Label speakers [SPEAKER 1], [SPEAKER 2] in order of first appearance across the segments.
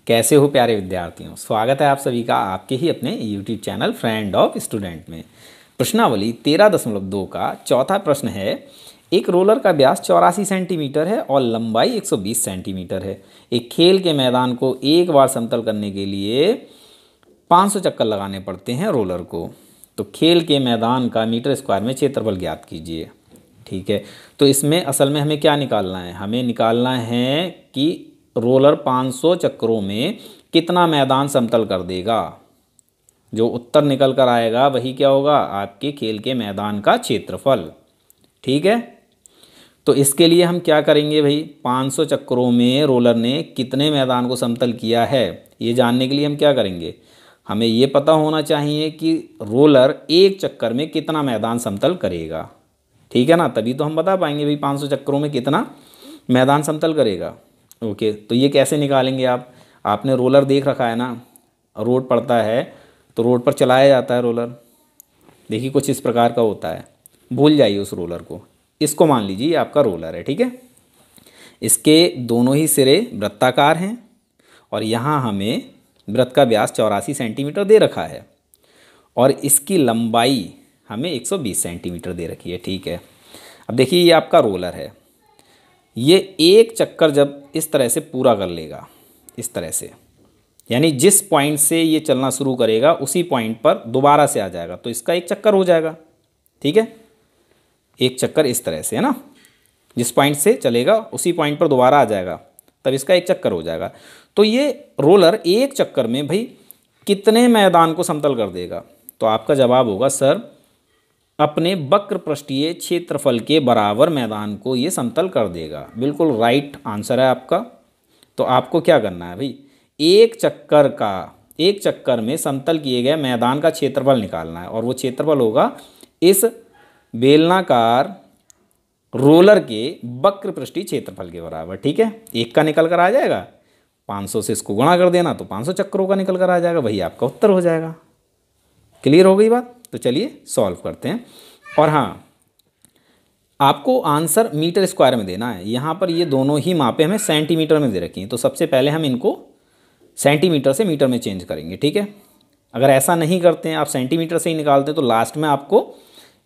[SPEAKER 1] कैसे हो प्यारे विद्यार्थियों। स्वागत है आप सभी का आपके ही अपने YouTube channel friend of student में। प्रश्नावली 13.2 का चौथा प्रश्न है। एक रोलर का व्यास 84 सेंटीमीटर है और लंबाई 120 सेंटीमीटर है। एक खेल के मैदान को एक बार समतल करने के लिए 500 चक्कर लगाने पड़ते हैं रोलर को। तो खेल के मैदान का मीटर स्क्वायर में क्षेत्रफल ज्ञात कीजिए। ठीक है, तो इसमें असल में हमें क्या निकालना है? हमें निकालना है कि रोलर 500 चक्करों में कितना मैदान समतल कर देगा। जो उत्तर निकल कर आएगा वही क्या होगा? आपके खेल के मैदान का क्षेत्रफल। ठीक है, तो इसके लिए हम क्या करेंगे भाई? 500 चक्करों में रोलर ने कितने मैदान को समतल किया है, ये जानने के लिए हम क्या करेंगे? हमें ये पता होना चाहिए कि रोलर एक चक्कर में कितना मैदान समतल करेगा। ठीक है ना, तभी तो हम बता पाएंगे भाई 500 चक्करों में कितना मैदान समतल करेगा। ओके, तो ये कैसे निकालेंगे आप? आपने रोलर देख रखा है ना, रोड पड़ता है तो रोड पर चलाया जाता है रोलर। देखिए कुछ इस प्रकार का होता है, भूल जाइए उस रोलर को। इसको मान लीजिए ये आपका रोलर है। ठीक है, इसके दोनों ही सिरे वृत्ताकार हैं और यहाँ हमें वृत्त का व्यास 84 सेंटीमीटर दे रखा है और इसकी लंबाई हमें 120 सेंटीमीटर दे रखी है। ठीक है, अब देखिए ये आपका रोलर है। ये एक चक्कर जब इस तरह से पूरा कर लेगा, इस तरह से, यानी जिस पॉइंट से ये चलना शुरू करेगा उसी पॉइंट पर दोबारा से आ जाएगा, तो इसका एक चक्कर हो जाएगा। ठीक है, एक चक्कर इस तरह से है ना, जिस पॉइंट से चलेगा उसी पॉइंट पर दोबारा आ जाएगा, तब इसका एक चक्कर हो जाएगा। तो ये रोलर एक चक्कर में भाई कितने मैदान को समतल कर देगा? तो आपका जवाब होगा सर, अपने वक्र पृष्ठीय क्षेत्रफल के बराबर मैदान को ये समतल कर देगा। बिल्कुल राइट आंसर है आपका। तो आपको क्या करना है भाई? एक चक्कर में समतल किए गए मैदान का क्षेत्रफल निकालना है और वो क्षेत्रफल होगा इस बेलनाकार रोलर के वक्र पृष्ठीय क्षेत्रफल के बराबर। ठीक है, एक का निकल कर आ जाएगा, 500 से इसको गुणा कर देना तो 500 चक्करों का निकल कर आ जाएगा, वही आपका उत्तर हो जाएगा। क्लियर हो गई बात? तो चलिए सॉल्व करते हैं। और हाँ, आपको आंसर मीटर स्क्वायर में देना है। यहाँ पर ये दोनों ही मापे हमें सेंटीमीटर में दे रखी हैं, तो सबसे पहले हम इनको सेंटीमीटर से मीटर में चेंज करेंगे। ठीक है, अगर ऐसा नहीं करते हैं, आप सेंटीमीटर से ही निकालते हैं, तो लास्ट में आपको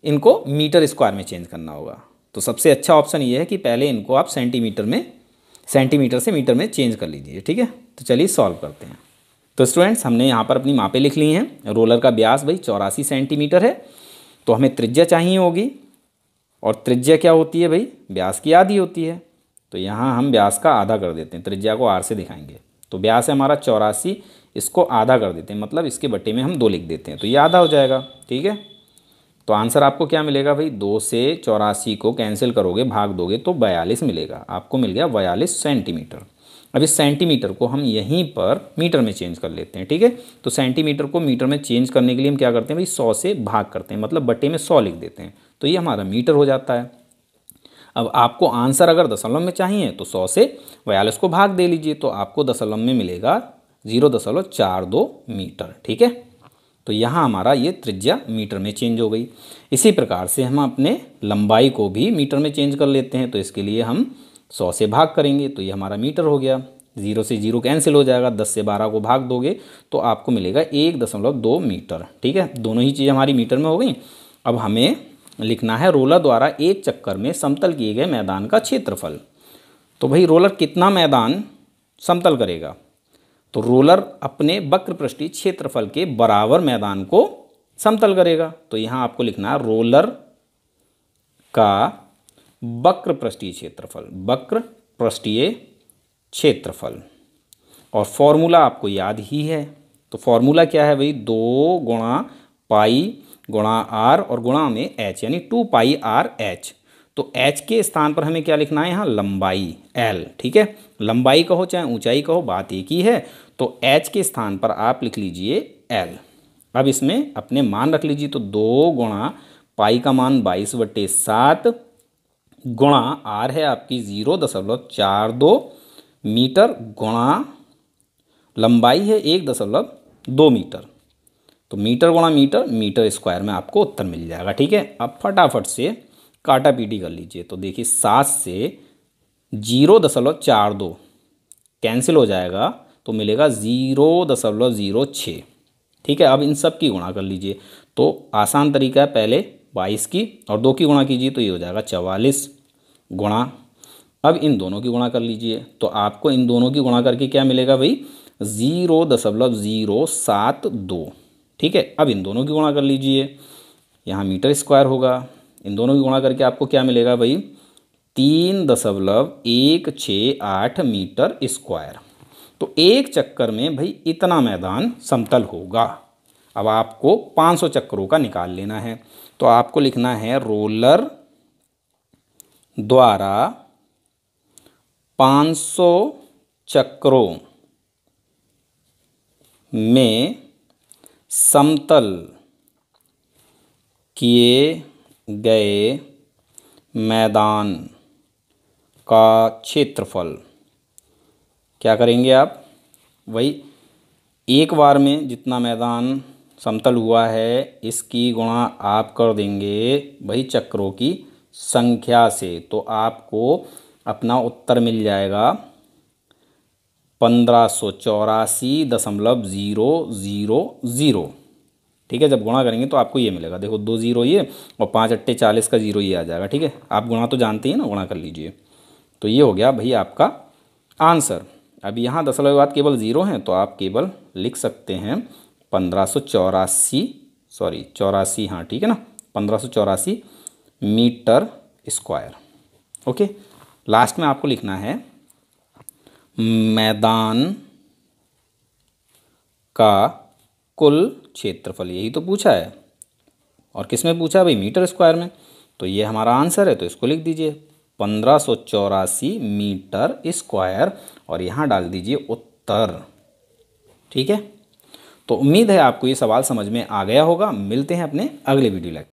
[SPEAKER 1] इनको मीटर स्क्वायर में चेंज करना होगा। तो सबसे अच्छा ऑप्शन ये है कि पहले इनको आप सेंटीमीटर से मीटर में चेंज कर लीजिए। ठीक है, तो चलिए सॉल्व करते हैं। तो स्टूडेंट्स, हमने यहाँ पर अपनी मापें लिख ली हैं। रोलर का व्यास भाई 84 सेंटीमीटर है, तो हमें त्रिज्या चाहिए होगी, और त्रिज्या क्या होती है भाई? व्यास की आधी होती है। तो यहाँ हम व्यास का आधा कर देते हैं, त्रिज्या को r से दिखाएंगे। तो व्यास है हमारा 84, इसको आधा कर देते हैं, मतलब इसके बट्टे में हम 2 लिख देते हैं, तो ये आधा हो जाएगा। ठीक है, तो आंसर आपको क्या मिलेगा भाई? 2 से 84 को कैंसिल करोगे, भाग दोगे तो 42 मिलेगा। आपको मिल गया 42 सेंटीमीटर। अब इस सेंटीमीटर को हम यहीं पर मीटर में चेंज कर लेते हैं। ठीक है, तो सेंटीमीटर को मीटर में चेंज करने के लिए हम क्या करते हैं भाई? 100 से भाग करते हैं, मतलब बट्टे में 100 लिख देते हैं, तो ये हमारा मीटर हो जाता है। अब आपको आंसर अगर दशमलव में चाहिए तो 100 से 42 को भाग दे लीजिए, तो आपको दशमलव में मिलेगा 0.42 मीटर। ठीक है, तो यहाँ हमारा ये त्रिज्या मीटर में चेंज हो गई। इसी प्रकार से हम अपने लंबाई को भी मीटर में चेंज कर लेते हैं, तो इसके लिए हम 100 से भाग करेंगे, तो ये हमारा मीटर हो गया। 0 से 0 कैंसिल हो जाएगा, 10 से 12 को भाग दोगे तो आपको मिलेगा 1.2 मीटर। ठीक है, दोनों ही चीज़ें हमारी मीटर में हो गई। अब हमें लिखना है रोलर द्वारा एक चक्कर में समतल किए गए मैदान का क्षेत्रफल। तो भाई रोलर कितना मैदान समतल करेगा? तो रोलर अपने वक्र पृष्ठीय क्षेत्रफल के बराबर मैदान को समतल करेगा। तो यहाँ आपको लिखना है रोलर का वक्र पृष्ठीय क्षेत्रफल, और फॉर्मूला आपको याद ही है। तो फॉर्मूला क्या है भाई? 2 गुणा पाई गुणा आर और गुणा में एच, यानी 2 पाई आर एच। तो एच के स्थान पर हमें क्या लिखना है? यहाँ लंबाई एल। ठीक है, लंबाई कहो चाहे ऊंचाई कहो, बात एक ही है। तो एच के स्थान पर आप लिख लीजिए एल। अब इसमें अपने मान रख लीजिए, तो 2 गुणा पाई का मान 22/7 गुणा आर है आपकी 0.42 मीटर गुणा लंबाई है 1.2 मीटर। तो मीटर गुणा मीटर, मीटर स्क्वायर में आपको उत्तर मिल जाएगा। ठीक है, अब फटाफट से काटा पीटी कर लीजिए। तो देखिए 7 से 0.42 कैंसिल हो जाएगा, तो मिलेगा 0.06। ठीक है, अब इन सब की गुणा कर लीजिए। तो आसान तरीका है, पहले 22 की और 2 की गुणा कीजिए तो ये हो जाएगा 44 गुणा। अब इन दोनों की गुणा कर लीजिए तो आपको इन दोनों की गुणा करके क्या मिलेगा भाई, 0.072। ठीक है, अब इन दोनों की गुणा कर लीजिए, यहाँ मीटर स्क्वायर होगा। इन दोनों की गुणा करके आपको क्या मिलेगा भाई, 3.168 मीटर स्क्वायर। तो एक चक्कर में भाई इतना मैदान समतल होगा। अब आपको 500 चक्करों का निकाल लेना है। तो आपको लिखना है रोलर द्वारा 500 चक्रों में समतल किए गए मैदान का क्षेत्रफल। क्या करेंगे आप, वही एक बार में जितना मैदान समतल हुआ है इसकी गुणा आप कर देंगे भाई चक्रों की संख्या से। तो आपको अपना उत्तर मिल जाएगा 1584.000। ठीक है, जब गुणा करेंगे तो आपको ये मिलेगा, देखो 2 0 ये और 5 अट्टे 40 का 0 ये आ जाएगा। ठीक है, आप गुणा तो जानते हैं ना, गुणा कर लीजिए। तो ये हो गया भाई आपका आंसर। अब यहाँ दशमलव के बाद केवल 0 हैं तो आप केवल लिख सकते हैं 1584, सॉरी 84, हाँ ठीक है ना, 1584 मीटर स्क्वायर। ओके, लास्ट में आपको लिखना है मैदान का कुल क्षेत्रफल, यही तो पूछा है। और किस में पूछा है भाई, मीटर स्क्वायर में। तो ये हमारा आंसर है, तो इसको लिख दीजिए 1584 मीटर स्क्वायर और यहाँ डाल दीजिए उत्तर। ठीक है, तो उम्मीद है आपको ये सवाल समझ में आ गया होगा। मिलते हैं अपने अगले वीडियो लेक्चर।